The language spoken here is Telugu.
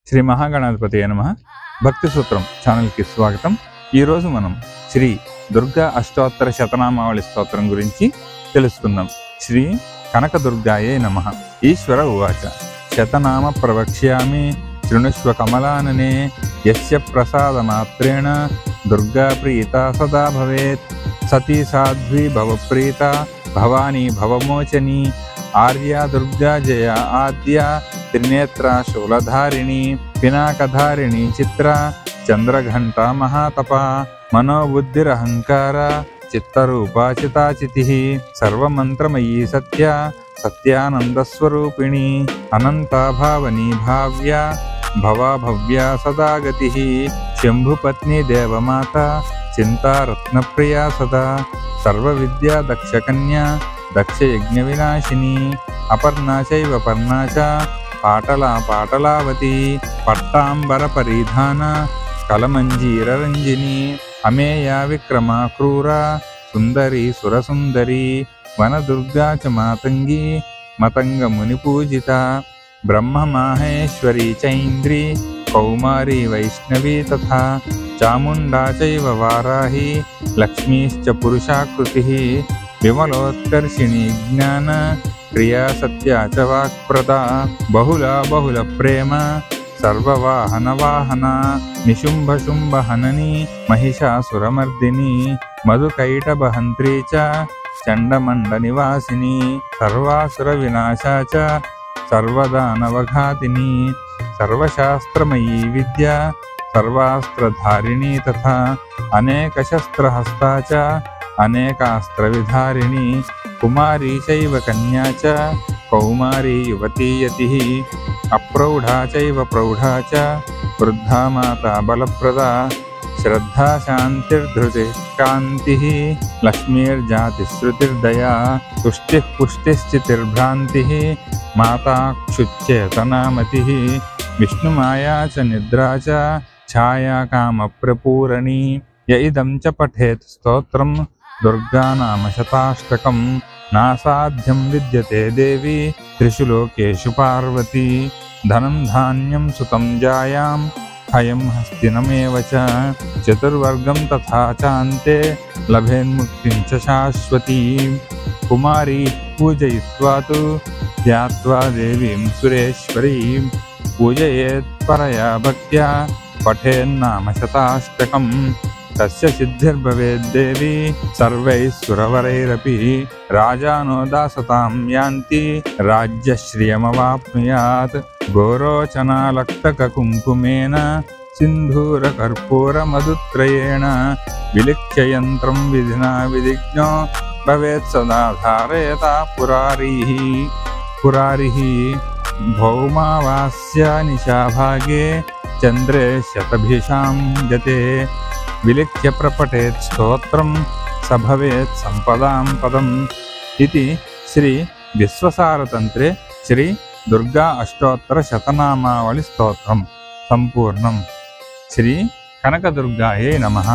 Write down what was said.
శ్రీ మహాగణాధిపతి నమః. భక్తి సూత్రం ఛానల్కి స్వాగతం. ఈరోజు మనం శ్రీ దుర్గా అష్టోత్తర శతనామావళి స్తోత్రం గురించి తెలుసుకుందాం. శ్రీ కనకదుర్గాయే నమః. ఈశ్వర ఉవాచ శతనామ ప్రవక్ష్యామి శృణుష్వ కమలాననే యస్య ప్రసాద మాత్రేణ దుర్గా ప్రీతా సదా భవేత్. సతీ సాధ్వి భవప్రీత భవానీ భవమోచని ఆర్యా దుర్గా జయ ఆద్య త్రినేత్ర శూలధారిణి పినాకధారిణి చిత్ర చంద్రఘంట మహాతప మనోబుద్ధిరహంకార చిత్తరూపాచితాచితి సర్వమంత్రమయీ సత్య సత్యానందస్వరూపిణి అనంతా భావనీ భావ్య భవాభవ్య సదాగతి శంభుపత్ని దేవమాత చింతారత్నప్రియా సదా సర్వవిద్యా దక్షకన్యా దక్షయజ్ఞ వినాశిని అపర్ణా చైవ పర్ణా చ పాటలా పాటలావతి పట్టాంబర పరిధాన కలమంజీర రంజిని అమేయా విక్రమా క్రూర సుందరి సురసుందరి వనదుర్గా చ మాతంగి మతంగ ముని పూజిత బ్రహ్మ మాహేశ్వరీ చైంద్రీ కౌమారీ వైష్ణవీ తథా చాముండా చైవ వారాహి లక్ష్మీశ్చ పురుషాకృతిః విమలోత్కర్షిణి జ్ఞాన క్రియా సత్యా చ వాక్ప్రదా బహుళ ప్రేమ సర్వవాహన వాహన నిశుంభ శుంభ హనని మహిషాసురమర్దిని మధుకైటభహంత్రీ చ చండమండ నివాసిని సర్వాసుర వినాశా చ సర్వదానవఘాతిని సర్వశాస్త్రమయీ విద్య సర్వాస్త్రధారిణి తథా అనేకశస్త్రహస్తా చ అనేకాస్త్రవిధారిణి కుమారీ చైవ కన్యా చ కౌమారీ యువతీ యతిః అప్రౌఢా చైవ ప్రౌఢా చ వృద్ధా మాతా బలప్రదా శ్రద్ధా శాంతిర్ధృతిః కాంతిః లక్ష్మీర్జాతిశ్రుతిర్దయా తుష్టిః పుష్టిశ్చితిర్భ్రాంతిః మాతా క్షుచ్చేతనామతిః విష్ణుమాయా చ నిద్రా చ ఛాయా కామప్రపూరణి య ఇదం చ పఠేత్ స్తోత్రం దుర్గానామ శతాష్టకం నాసాధ్యం విద్యతే దేవి త్రిషు లోకేషు పార్వతీ ధనం ధాన్యం సుతం జాయాం హయం హస్తినమేవ చ చతుర్వర్గం తథా చాంతే లభేన్ముక్తిం చ శాశ్వతీం కుమారీ పూజయిత్వా తు ధ్యాత్వా దేవీం సురేశ్వరీం పూజయేత్ పరయా భక్త్యా పఠేన్నామ శతాష్టకం తస్య సిద్ధిర్భవేద్దేవి సర్వైఃసురవరైరపి రాజానో దాసతాం యాంతి రాజ్యశ్రియమవాప్నుయాత్ గోరోచనాలక్తకకుంకుమేన సింధూరకర్పూరమధుత్రయేణ విలిఖ్యయంత్రం విధినా విధిజ్ఞో భవేత్ సదా ధారయతా పురారిః భౌమావాస్య నిశాభాగే చంద్రే శతభిషాం గతే విలిఖ్య ప్రపఠేత్ స్తోత్రం సభవేత్ సంపదాం పదం. ఇది శ్రీ విశ్వసారతంత్రే శ్రీ దుర్గా అష్టోత్తర శతనామావళి స్తోత్రం సంపూర్ణం. శ్రీ కనకదుర్గాయే నమః.